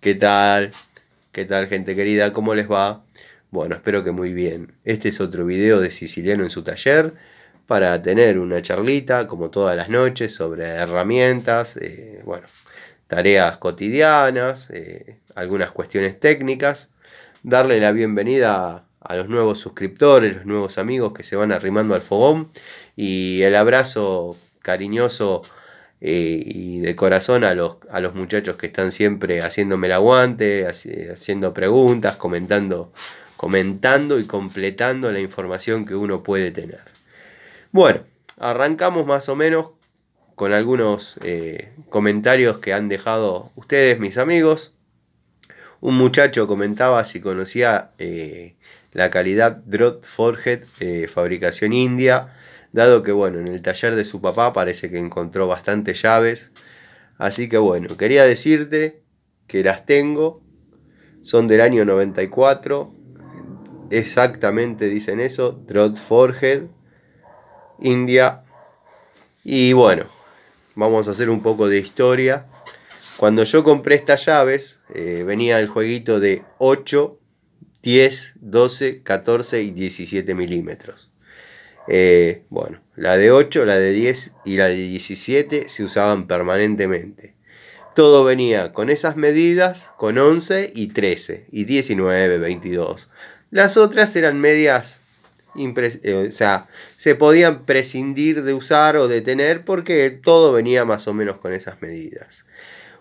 ¿Qué tal? ¿Qué tal, gente querida? ¿Cómo les va? Bueno, espero que muy bien. Este es otro video de Siciliano en su taller para tener una charlita, como todas las noches, sobre herramientas, tareas cotidianas, algunas cuestiones técnicas. Darle la bienvenida a los nuevos suscriptores, los nuevos amigos que se van arrimando al fogón y el abrazo cariñoso y de corazón a los muchachos que están siempre haciéndome el aguante, haciendo preguntas, comentando y completando la información que uno puede tener. Bueno, arrancamos más o menos con algunos comentarios que han dejado ustedes, mis amigos. Un muchacho comentaba si conocía la calidad Drott Forged, fabricación india, dado que bueno, en el taller de su papá parece que encontró bastantes llaves. Así que bueno, quería decirte que las tengo, son del año 94, exactamente dicen eso, Drott Forged, India. Y bueno, vamos a hacer un poco de historia. Cuando yo compré estas llaves, venía el jueguito de 8, 10, 12, 14 y 17 milímetros. Bueno, la de 8, la de 10 y la de 17 se usaban permanentemente. Todo venía con esas medidas, con 11 y 13, y 19, 22. Las otras eran medias, o sea, se podían prescindir de usar o de tener porque todo venía más o menos con esas medidas.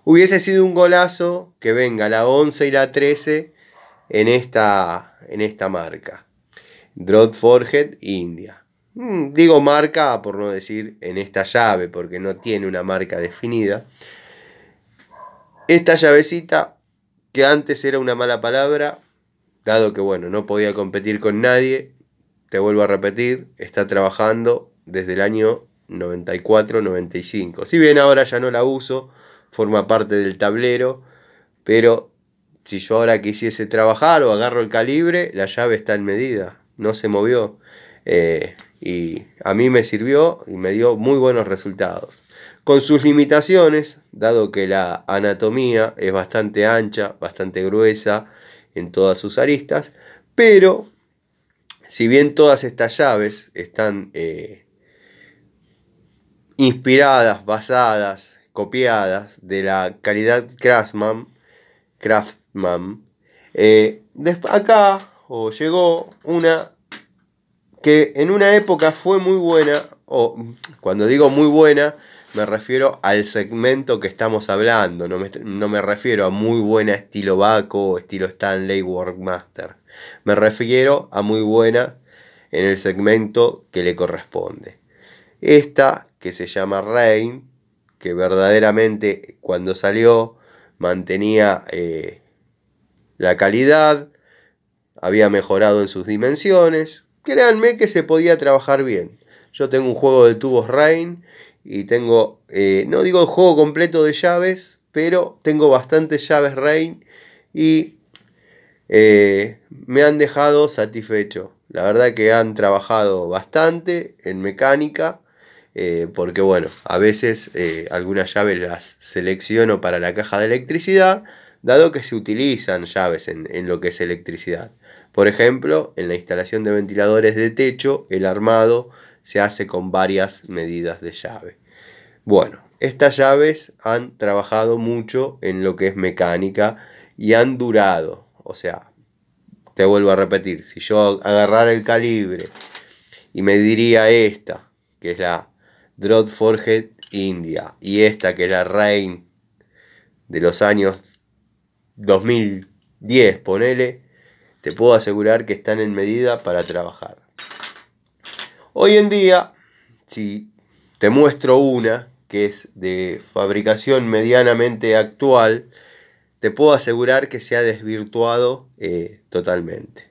Hubiese sido un golazo que venga la 11 y la 13 en esta marca. Drott Forged India. Digo marca por no decir en esta llave, porque no tiene una marca definida. Esta llavecita, que antes era una mala palabra, dado que bueno, no podía competir con nadie, te vuelvo a repetir, está trabajando desde el año 94-95. Si bien ahora ya no la uso, forma parte del tablero, pero si yo ahora quisiese trabajar o agarro el calibre, la llave está en medida, no se movió. Y a mí me sirvió y me dio muy buenos resultados. Con sus limitaciones, dado que la anatomía es bastante ancha, bastante gruesa en todas sus aristas, pero si bien todas estas llaves están inspiradas, basadas, copiadas de la calidad Craftsman, acá llegó una que en una época fue muy buena, o cuando digo muy buena, me refiero al segmento que estamos hablando, no me refiero a muy buena estilo Baco o estilo Stanley Workmaster, me refiero a muy buena en el segmento que le corresponde. Esta, que se llama Rain, que verdaderamente cuando salió mantenía la calidad, había mejorado en sus dimensiones. Créanme que se podía trabajar bien. Yo tengo un juego de tubos Rain y tengo, no digo el juego completo de llaves, pero tengo bastantes llaves Rain y me han dejado satisfecho. La verdad que han trabajado bastante en mecánica, porque bueno, a veces algunas llaves las selecciono para la caja de electricidad, dado que se utilizan llaves en lo que es electricidad. Por ejemplo, en la instalación de ventiladores de techo, el armado se hace con varias medidas de llave. Bueno, estas llaves han trabajado mucho en lo que es mecánica y han durado. O sea, te vuelvo a repetir, si yo agarrara el calibre y me diría esta, que es la Drott Forged India, y esta que es la Rain de los años 2010, ponele, te puedo asegurar que están en medida para trabajar. Hoy en día, si te muestro una que es de fabricación medianamente actual, te puedo asegurar que se ha desvirtuado totalmente.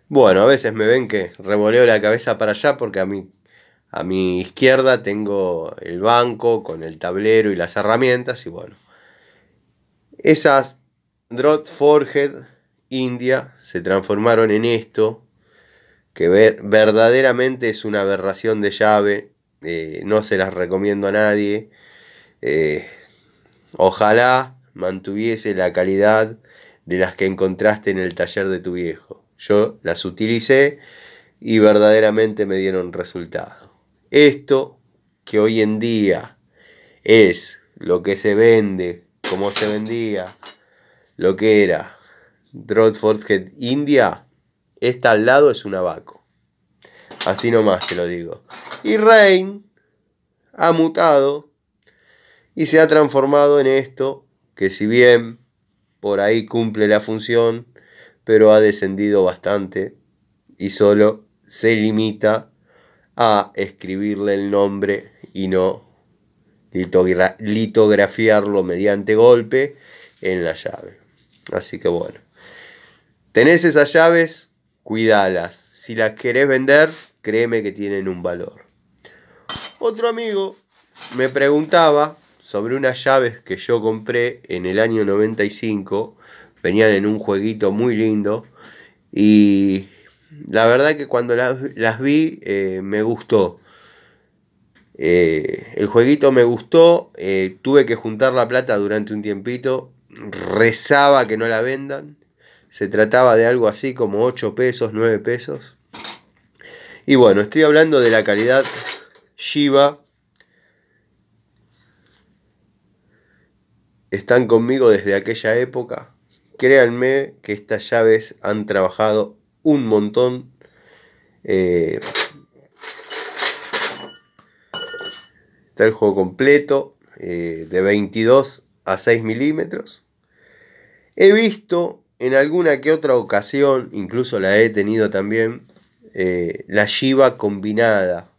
Bueno, a veces me ven que revoleo la cabeza para allá porque a mi izquierda tengo el banco con el tablero y las herramientas y bueno. Esas Drott Forged India se transformaron en esto, que verdaderamente es una aberración de llave. No se las recomiendo a nadie. Ojalá mantuviese la calidad de las que encontraste en el taller de tu viejo. Yo las utilicé y verdaderamente me dieron resultado. Esto que hoy en día es lo que se vende, como se vendía, lo que era Drodford Head India, esta al lado es un abaco. Así nomás te lo digo. Y Rain ha mutado y se ha transformado en esto, que si bien por ahí cumple la función, pero ha descendido bastante y solo se limita a escribirle el nombre y no litografiarlo mediante golpe en la llave. Así que bueno, tenés esas llaves, cuidalas. Si las querés vender, créeme que tienen un valor. Otro amigo me preguntaba sobre unas llaves que yo compré en el año 95. Venían en un jueguito muy lindo y la verdad que cuando las vi me gustó. El jueguito me gustó, tuve que juntar la plata durante un tiempito, rezaba que no la vendan. Se trataba de algo así como 8 pesos, 9 pesos. Y bueno, estoy hablando de la calidad Shiba. Están conmigo desde aquella época. Créanme que estas llaves han trabajado un montón. Está el juego completo, de 22 a 6 milímetros. He visto en alguna que otra ocasión, incluso la he tenido también, la Shiba combinada.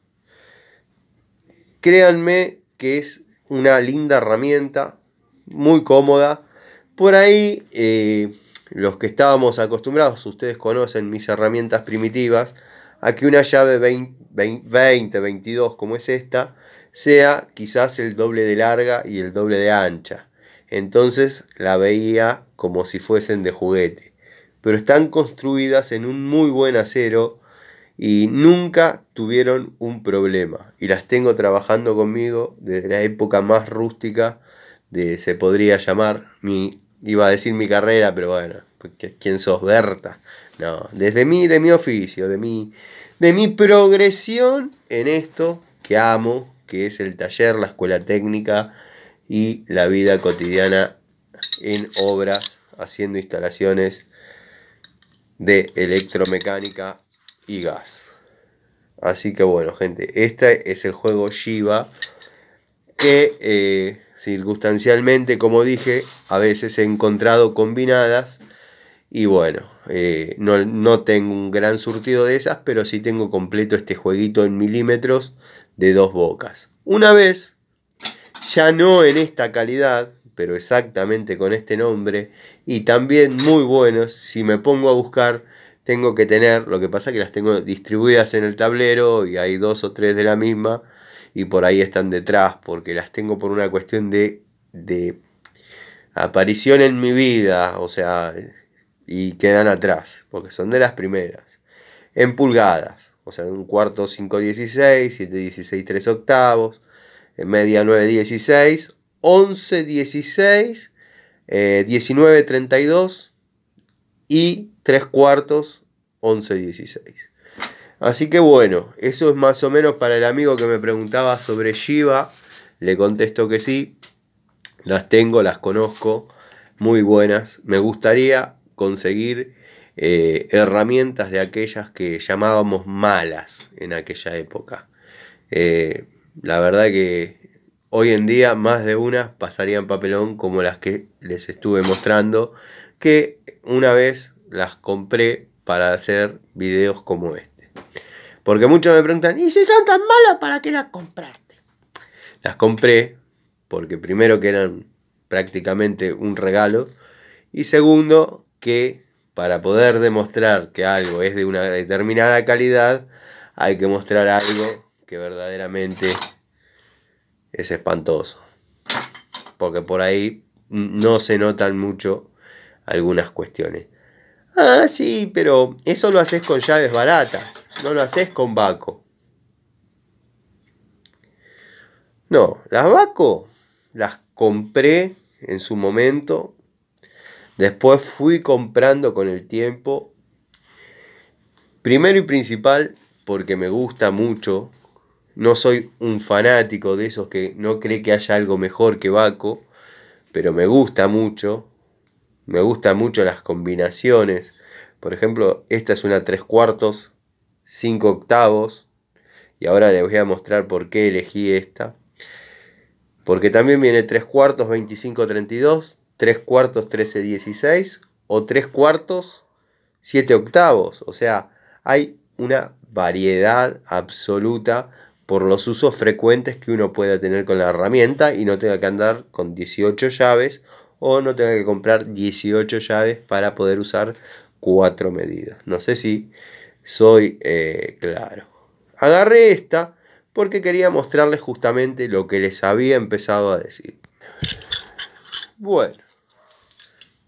Créanme que es una linda herramienta, muy cómoda. Por ahí, los que estábamos acostumbrados, ustedes conocen mis herramientas primitivas, a que una llave 20, 22 como es esta, sea quizás el doble de larga y el doble de ancha. Entonces la veía como si fuesen de juguete. Pero están construidas en un muy buen acero y nunca tuvieron un problema. Y las tengo trabajando conmigo desde la época más rústica se podría llamar, iba a decir mi carrera, pero bueno, ¿quién sos, Berta? No, de mi oficio, de mi progresión en esto que amo, que es el taller, la escuela técnica y la vida cotidiana en obras, haciendo instalaciones de electromecánica y gas. Así que bueno, gente, este es el juego Shiba, que circunstancialmente, como dije, a veces he encontrado combinadas. Y bueno, no tengo un gran surtido de esas, pero sí tengo completo este jueguito en milímetros de 2 bocas. Una vez, ya no en esta calidad, pero exactamente con este nombre, y también muy buenos, si me pongo a buscar, tengo que tener, lo que pasa es que las tengo distribuidas en el tablero y hay 2 o 3 de la misma, y por ahí están detrás, porque las tengo por una cuestión de aparición en mi vida, o sea, y quedan atrás, porque son de las primeras. En pulgadas, o sea, un cuarto 5/16, 7/16 3/8, en media 9/16, 11/16, 19/32 y 3/4 11/16. Así que bueno, eso es más o menos para el amigo que me preguntaba sobre Shiba. Le contesto que sí, las tengo, las conozco, muy buenas. Me gustaría conseguir herramientas de aquellas que llamábamos malas en aquella época. La verdad que hoy en día más de unas pasarían papelón, como las que les estuve mostrando, que una vez las compré para hacer videos como este. Porque muchos me preguntan, ¿y si son tan malas, para qué las compraste? Las compré porque primero que eran prácticamente un regalo, y segundo que para poder demostrar que algo es de una determinada calidad, hay que mostrar algo que verdaderamente es espantoso. Porque por ahí no se notan mucho algunas cuestiones. Ah, sí, pero eso lo haces con llaves baratas, no lo haces con Baco. No, las Baco las compré en su momento. Después fui comprando con el tiempo. Primero y principal, porque me gusta mucho. No soy un fanático de esos que no cree que haya algo mejor que Baco, pero me gusta mucho. Me gustan mucho las combinaciones. Por ejemplo, esta es una 3/4, 5/8. Y ahora les voy a mostrar por qué elegí esta. Porque también viene 3/4, 25/32, 3/4, 13/16 o 3/4, 7/8. O sea, hay una variedad absoluta por los usos frecuentes que uno pueda tener con la herramienta y no tenga que andar con 18 llaves o no tenga que comprar 18 llaves para poder usar 4 medidas. No sé si soy claro. Agarré esta porque quería mostrarles justamente lo que les había empezado a decir. Bueno,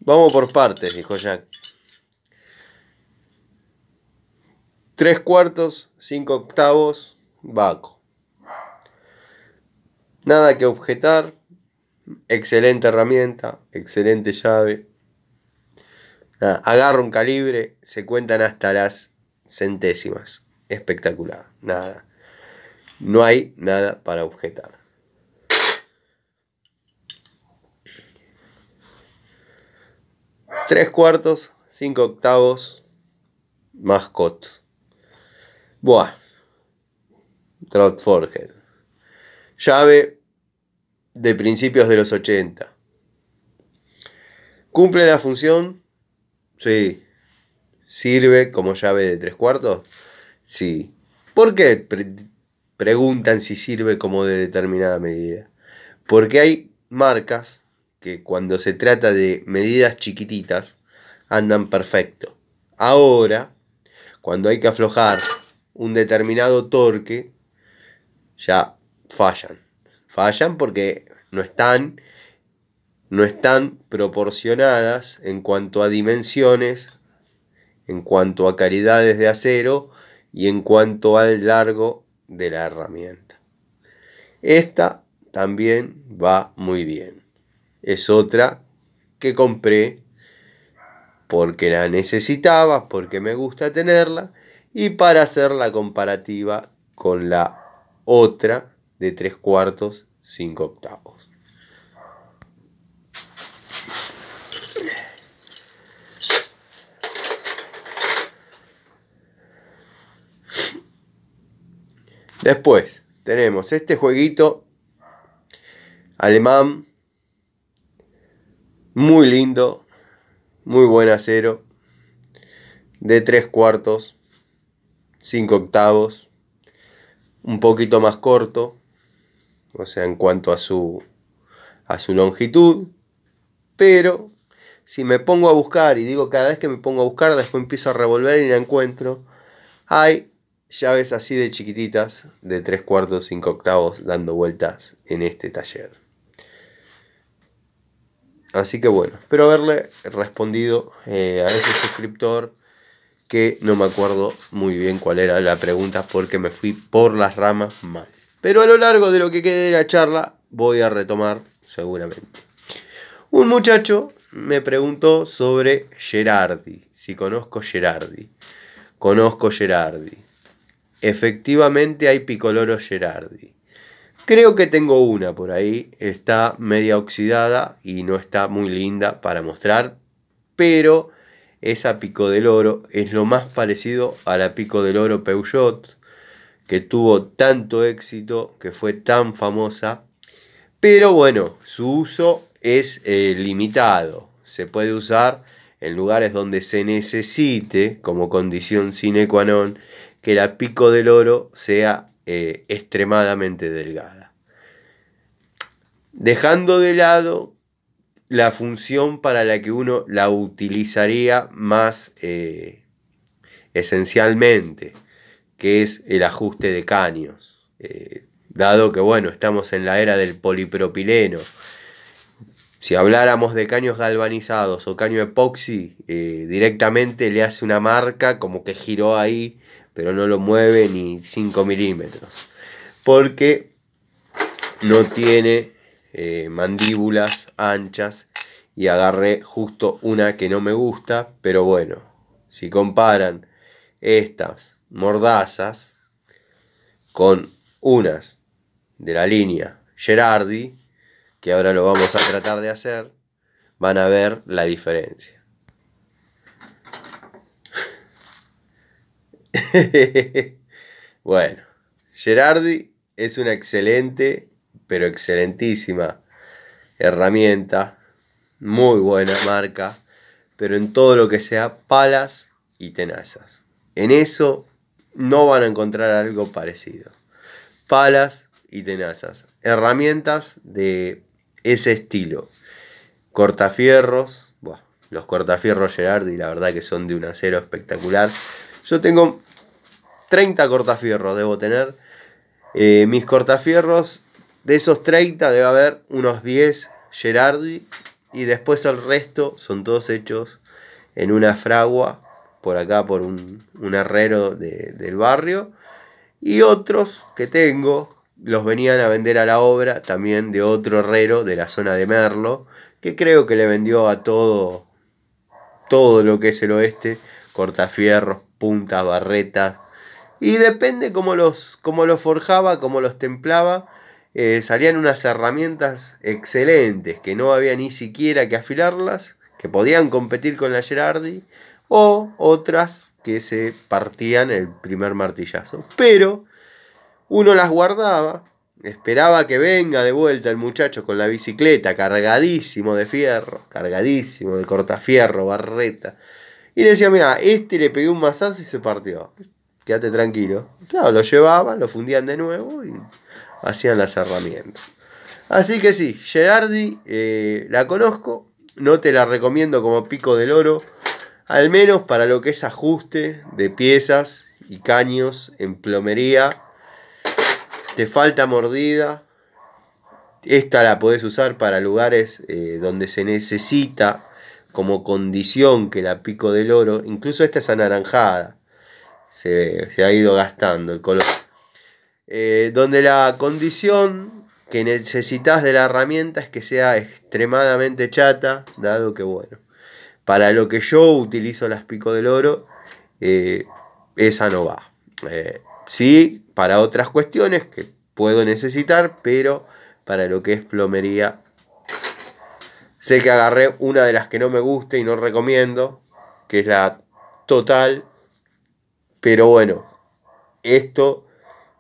vamos por partes, dijo Jack. 3/4, 5/8, Baco. Nada que objetar. Excelente herramienta, excelente llave. Nada, agarra un calibre, se cuentan hasta las centésimas. Espectacular, nada. No hay nada para objetar. Tres cuartos, 5/8, Mascot. Buah. Trot Forehead. Llave de principios de los 80. ¿Cumple la función? Sí. ¿Sirve como llave de 3/4? Sí. ¿Por qué preguntan si sirve como de determinada medida? Porque hay marcas que cuando se trata de medidas chiquititas andan perfecto. Ahora, cuando hay que aflojar un determinado torque, ya fallan. Fallan porque no están proporcionadas en cuanto a dimensiones, en cuanto a calidades de acero y en cuanto al largo de la herramienta. Esta también va muy bien. Es otra que compré porque la necesitaba, porque me gusta tenerla y para hacer la comparativa con la otra de 3/4, 5/8. Después tenemos este jueguito alemán, muy lindo, muy buen acero, de 3/4, 5/8, un poquito más corto, o sea, en cuanto a su longitud, pero si me pongo a buscar, y digo cada vez que me pongo a buscar, después empiezo a revolver y la encuentro, hay llaves así de chiquititas, de 3/4, 5/8, dando vueltas en este taller. Así que bueno, espero haberle respondido a ese suscriptor que no me acuerdo muy bien cuál era la pregunta porque me fui por las ramas mal. Pero a lo largo de lo que quede de la charla voy a retomar seguramente. Un muchacho me preguntó sobre Gerardi, si conozco Gerardi. Conozco Gerardi. Efectivamente hay Picoloro Gerardi. Creo que tengo una por ahí. Está media oxidada y no está muy linda para mostrar. Pero esa Pico del Oro es lo más parecido a la Pico del Oro Peugeot, que tuvo tanto éxito, que fue tan famosa. Pero bueno, su uso es limitado. Se puede usar en lugares donde se necesite, como condición sine qua non, que la Pico del Oro sea extremadamente delgada. Dejando de lado la función para la que uno la utilizaría más esencialmente, que es el ajuste de caños. Dado que bueno, estamos en la era del polipropileno. Si habláramos de caños galvanizados o caño epoxi, directamente le hace una marca como que giró ahí, pero no lo mueve ni 5 milímetros. Porque no tiene mandíbulas anchas y agarré justo una que no me gusta, pero bueno, si comparan estas mordazas con unas de la línea Gerardi, que ahora lo vamos a tratar de hacer, van a ver la diferencia. Bueno, Gerardi es una excelente, pero excelentísima herramienta, muy buena marca, pero en todo lo que sea palas y tenazas. En eso no van a encontrar algo parecido. Palas y tenazas, herramientas de ese estilo. Cortafierros, bueno, los cortafierros Gerardi la verdad que son de un acero espectacular. Yo tengo 30 cortafierros, debo tener. Mis cortafierros, de esos 30 debe haber unos 10 Gerardi y después el resto son todos hechos en una fragua por acá, por un herrero del barrio, y otros que tengo los venían a vender a la obra también de otro herrero de la zona de Merlo, que creo que le vendió a todo lo que es el oeste, cortafierros, puntas, barretas, y depende cómo los forjaba, cómo los templaba, salían unas herramientas excelentes que no había ni siquiera que afilarlas, que podían competir con la Gerardi, o otras que se partían el primer martillazo. Pero uno las guardaba, esperaba que venga de vuelta el muchacho con la bicicleta cargadísimo de fierro, cargadísimo de cortafierro, barreta, y le decía, mira, este le pegué un mazazo y se partió, quédate tranquilo. Claro, lo llevaban, lo fundían de nuevo y hacían las herramientas. Así que sí, Gerardi la conozco, no te la recomiendo como pico del oro, al menos para lo que es ajuste de piezas y caños en plomería. Te falta mordida. Esta la podés usar para lugares donde se necesita como condición que la pico del oro. Incluso esta es anaranjada. Se ha ido gastando el color. Donde la condición que necesitas de la herramienta es que sea extremadamente chata, dado que bueno, para lo que yo utilizo las pico del oro, esa no va. Sí, para otras cuestiones que puedo necesitar, pero para lo que es plomería, sé que agarré una de las que no me gusta y no recomiendo, que es la Total, pero bueno, esto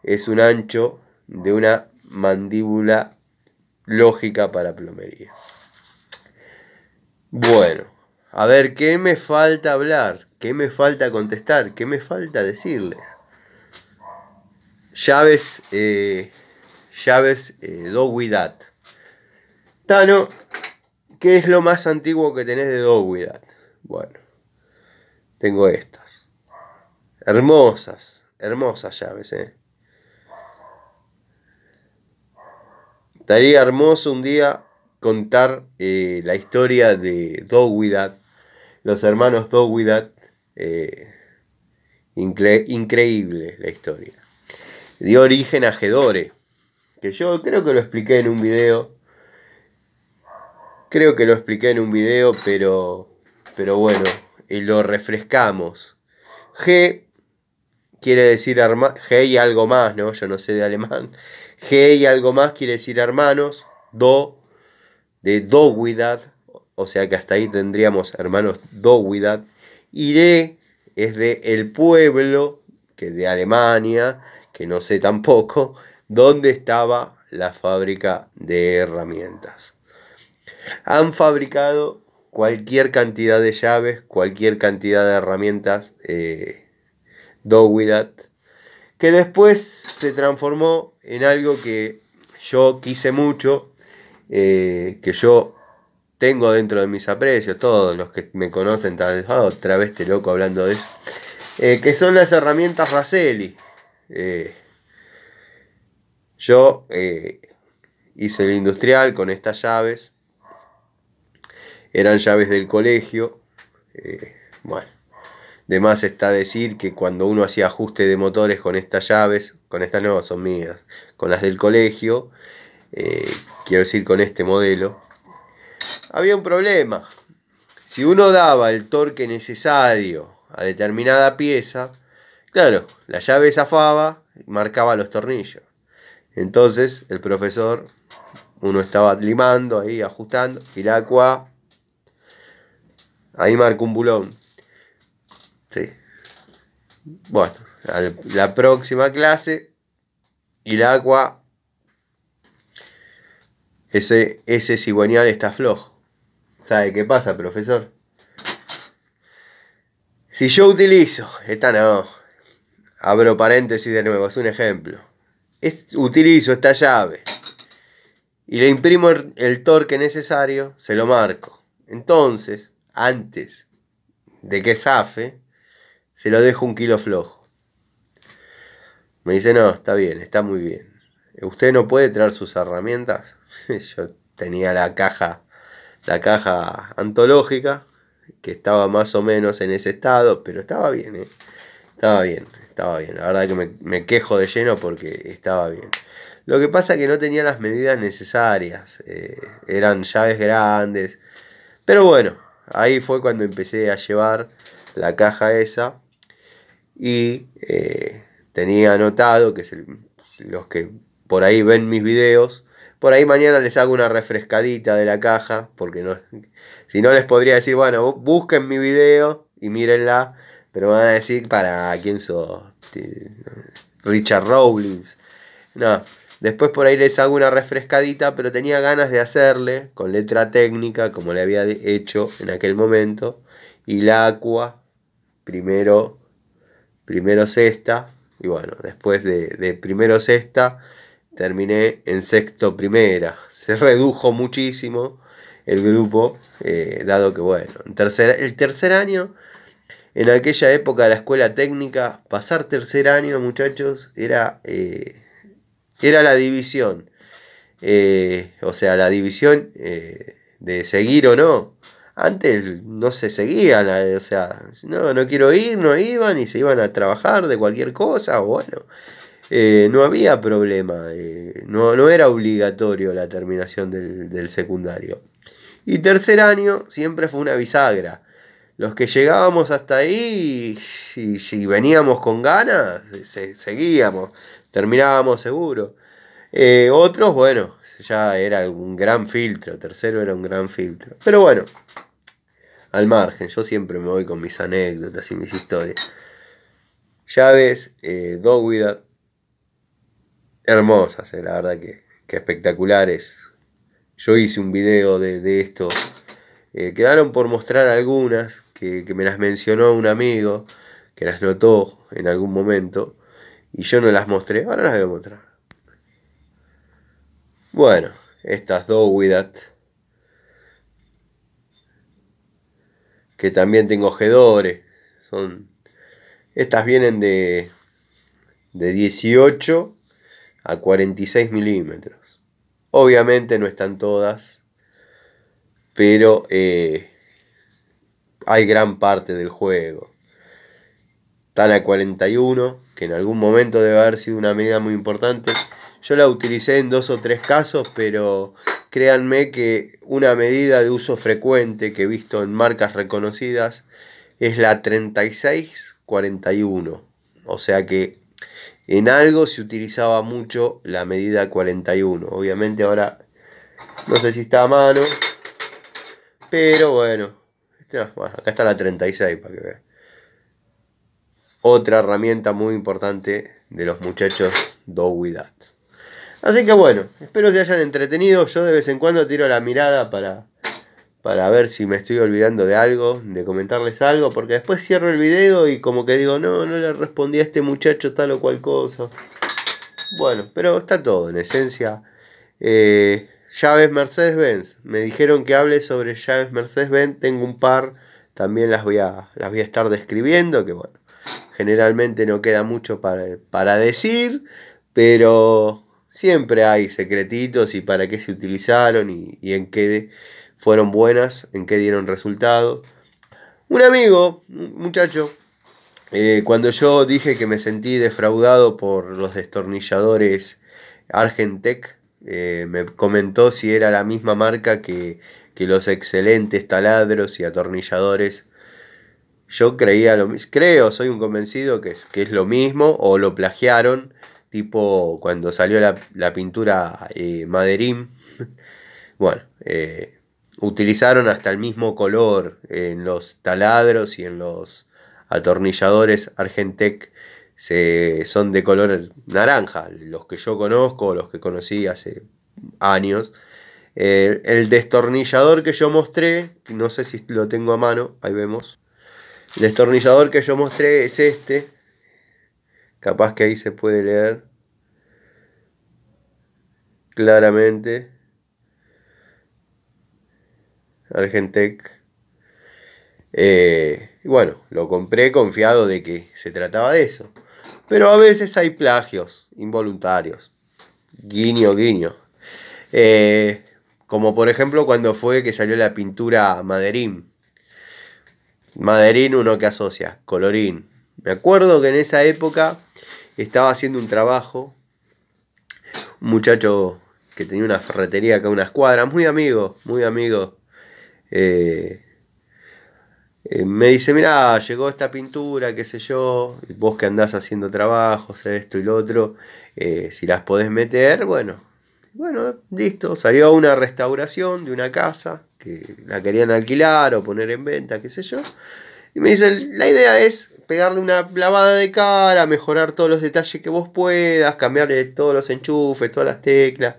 es un ancho de una mandíbula lógica para plomería. Bueno, a ver, ¿qué me falta hablar? ¿Qué me falta contestar? ¿Qué me falta decirles? Llaves Dogwithat. Tano, ¿qué es lo más antiguo que tenés de Dogwithat? Bueno, tengo estas. Hermosas, hermosas llaves, Estaría hermoso un día contar la historia de Dogwithat, los hermanos Dogwithat. Increíble la historia. Dio origen a Gedore, que yo creo que lo expliqué en un video. Pero bueno, lo refrescamos. G quiere decir G y algo más, ¿no? Yo no sé de alemán. G y algo más quiere decir hermanos. Do, de Dogwithat, o sea que hasta ahí tendríamos hermanos Dogwithat. Y D es de el pueblo, que de Alemania, que no sé tampoco, donde estaba la fábrica de herramientas. Han fabricado cualquier cantidad de llaves, cualquier cantidad de herramientas Dogwithat, que después se transformó en algo que yo quise mucho, que yo tengo dentro de mis aprecios. Todos los que me conocen están otra vez este loco hablando de eso, que son las herramientas Raselli. Yo hice el industrial con estas llaves. Eran llaves del colegio. Bueno, de más está decir que cuando uno hacía ajuste de motores con estas llaves, con estas no, son mías, con las del colegio, quiero decir con este modelo, había un problema. Si uno daba el torque necesario a determinada pieza, claro, la llave zafaba y marcaba los tornillos. Entonces el profesor, uno estaba limando ahí, ajustando, y el agua, ahí marcó un bulón. Sí. Bueno, la próxima clase, y el agua, ese cigüeñal está flojo. ¿Sabe qué pasa, profesor? Si yo utilizo, esta no, abro paréntesis de nuevo, es un ejemplo. Utilizo esta llave y le imprimo el torque necesario, se lo marco. Entonces, antes de que zafe, se lo dejo 1 kilo flojo. Me dice, no, está bien, está muy bien. ¿Usted no puede traer sus herramientas? Yo tenía la caja antológica, que estaba más o menos en ese estado, pero estaba bien, estaba bien. La verdad que me quejo de lleno porque estaba bien. Lo que pasa es que no tenía las medidas necesarias, eran llaves grandes, pero bueno, ahí fue cuando empecé a llevar la caja esa y tenía anotado que los que por ahí ven mis videos, por ahí mañana les hago una refrescadita de la caja, porque no, si no les podría decir, bueno, busquen mi video y mírenla, pero me van a decir, ¿para quién sos? Richard Rawlings. No, después por ahí les hago una refrescadita, pero tenía ganas de hacerle con letra técnica, como le había hecho en aquel momento, y la aqua, primero sexta, y bueno, después de primero sexta, terminé en sexto primera. Se redujo muchísimo el grupo, dado que bueno, el tercer año, en aquella época de la escuela técnica, pasar tercer año, muchachos, era la división. O sea, la división de seguir o no. Antes no se seguían, o sea, no quiero ir, no iban y se iban a trabajar de cualquier cosa, bueno. No había problema, no era obligatorio la terminación del secundario. Y tercer año siempre fue una bisagra. Los que llegábamos hasta ahí, y si veníamos con ganas, seguíamos, terminábamos seguro. Otros, bueno, ya era un gran filtro, tercero era un gran filtro. Pero bueno, al margen, yo siempre me voy con mis anécdotas y mis historias. Llaves, Dogwithat, hermosas, la verdad que espectaculares. Yo hice un video de esto. Quedaron por mostrar algunas que me las mencionó un amigo, que las notó en algún momento, y yo no las mostré. Ahora las voy a mostrar. Bueno, estas Dogwithat, que también tengo Gedore, estas vienen de 18 a 46 milímetros. Obviamente no están todas, pero hay gran parte del juego. Están a 41, que en algún momento debe haber sido una medida muy importante. Yo la utilicé en 2 o 3 casos, pero créanme que una medida de uso frecuente que he visto en marcas reconocidas es la 36-41. O sea que en algo se utilizaba mucho la medida 41. Obviamente ahora no sé si está a mano, pero bueno, acá está la 36 para que vean. Otra herramienta muy importante de los muchachos Dogwithat. Así que bueno, espero se hayan entretenido. Yo de vez en cuando tiro la mirada para ver si me estoy olvidando de algo, de comentarles algo, porque después cierro el video y como que digo, no le respondí a este muchacho tal o cual cosa. Bueno, pero está todo, en esencia. Llaves Mercedes-Benz. Me dijeron que hable sobre llaves Mercedes-Benz. Tengo un par, también las voy a estar describiendo, que bueno, generalmente no queda mucho para decir, pero siempre hay secretitos y para qué se utilizaron y en qué fueron buenas, en qué dieron resultado. Un amigo, un muchacho, cuando yo dije que me sentí defraudado por los destornilladores Argentec, Me comentó si era la misma marca que los excelentes taladros y atornilladores. Yo creía lo mismo, soy un convencido que es lo mismo, o lo plagiaron, tipo cuando salió la pintura Maderim. Bueno, utilizaron hasta el mismo color en los taladros y en los atornilladores Argentec. Son de color naranja, los que yo conozco, los que conocí hace años. El destornillador que yo mostré, no sé si lo tengo a mano, ahí vemos. El destornillador que yo mostré es este. Capaz que ahí se puede leer claramente. Argentec. Y bueno, lo compré confiado de que se trataba de eso. Pero a veces hay plagios involuntarios. Guiño, guiño. Como por ejemplo cuando fue que salió la pintura Maderim. Maderín, uno que asocia, colorín. Me acuerdo que en esa época estaba haciendo un trabajo. Un muchacho que tenía una ferretería acá a unas cuadras, muy amigo, muy amigo. Me dice, mirá, llegó esta pintura, qué sé yo, vos que andás haciendo trabajos, esto y lo otro, si las podés meter, bueno, listo. Salió una restauración de una casa que la querían alquilar o poner en venta, qué sé yo. Y me dice, la idea es pegarle una lavada de cara, mejorar todos los detalles que vos puedas, cambiarle todos los enchufes, todas las teclas,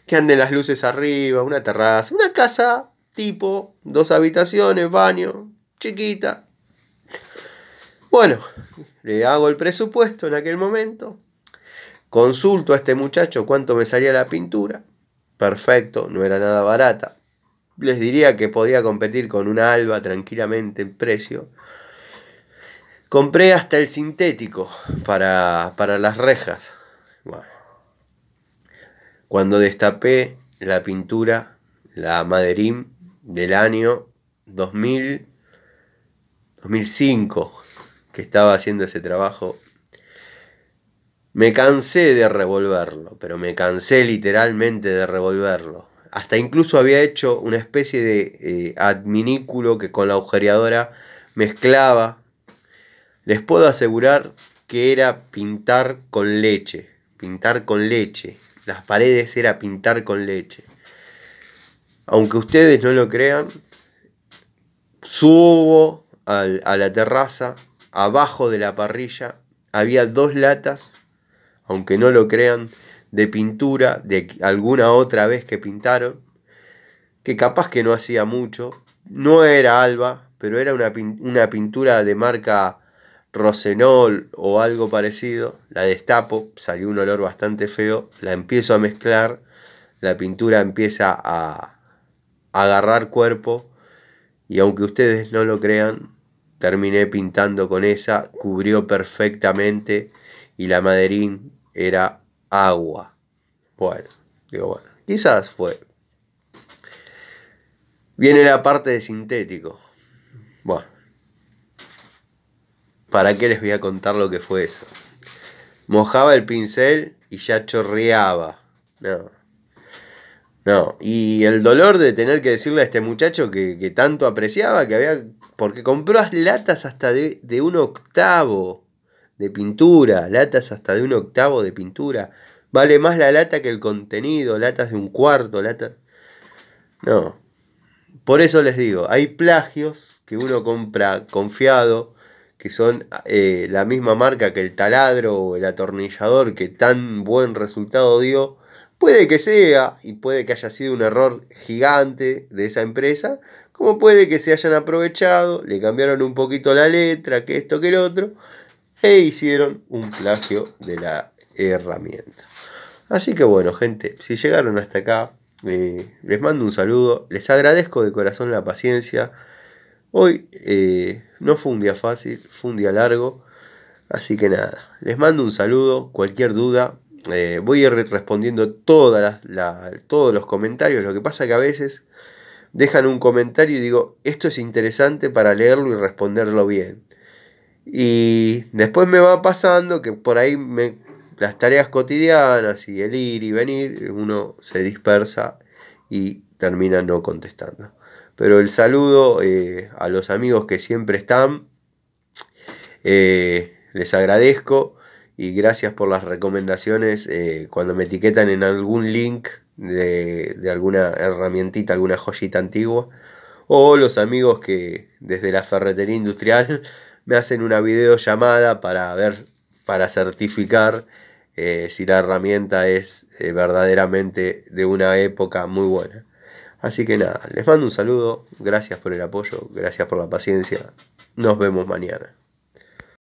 que anden las luces arriba, una terraza, una casa tipo 2 habitaciones, baño, chiquita. Bueno, le hago el presupuesto en aquel momento. Consulto a este muchacho cuánto me salía la pintura. Perfecto, no era nada barata. Les diría que podía competir con una Alba tranquilamente en precio. Compré hasta el sintético para las rejas. Bueno, cuando destapé la pintura, la Maderim del año 2005, que estaba haciendo ese trabajo, me cansé de revolverlo, pero me cansé literalmente de revolverlo. Hasta incluso había hecho una especie de adminículo que con la agujereadora mezclaba. Les puedo asegurar que era pintar con leche. Pintar con leche. Las paredes era pintar con leche. Aunque ustedes no lo crean, subo a la terraza. Abajo de la parrilla había 2 latas, aunque no lo crean, de pintura de alguna otra vez que pintaron, que capaz que no hacía mucho. No era Alba, pero era una pintura de marca Rosenol o algo parecido. La destapo, salió un olor bastante feo, la empiezo a mezclar, la pintura empieza a agarrar cuerpo, y aunque ustedes no lo crean, terminé pintando con esa, cubrió perfectamente, y la Maderín era agua. Bueno, quizás fue. Viene la parte de sintético. Bueno, ¿para qué les voy a contar lo que fue eso? Mojaba el pincel y ya chorreaba. No, y el dolor de tener que decirle a este muchacho que tanto apreciaba, que había, porque compró latas hasta de 1/8 de pintura, latas hasta de 1/8 de pintura. Vale más la lata que el contenido, latas de 1/4, latas. No, por eso les digo, hay plagios que uno compra confiado, que son la misma marca que el taladro o el atornillador que tan buen resultado dio. Puede que sea, y puede que haya sido un error gigante de esa empresa, como puede que se hayan aprovechado, le cambiaron un poquito la letra, que esto, que el otro, e hicieron un plagio de la herramienta. Así que bueno, gente, si llegaron hasta acá, les mando un saludo, les agradezco de corazón la paciencia. Hoy no fue un día fácil, fue un día largo, así que nada, les mando un saludo. Cualquier duda, voy a ir respondiendo todos los comentarios. Lo que pasa que a veces dejan un comentario y digo, esto es interesante para leerlo y responderlo bien. Y después me va pasando que por ahí las tareas cotidianas y el ir y venir, uno se dispersa y termina no contestando. Pero el saludo a los amigos que siempre están, les agradezco y gracias por las recomendaciones. Cuando me etiquetan en algún link de alguna herramientita, alguna joyita antigua, o los amigos que desde la ferretería industrial me hacen una videollamada para ver, para certificar si la herramienta es verdaderamente de una época muy buena. Así que nada, les mando un saludo, gracias por el apoyo, gracias por la paciencia, nos vemos mañana.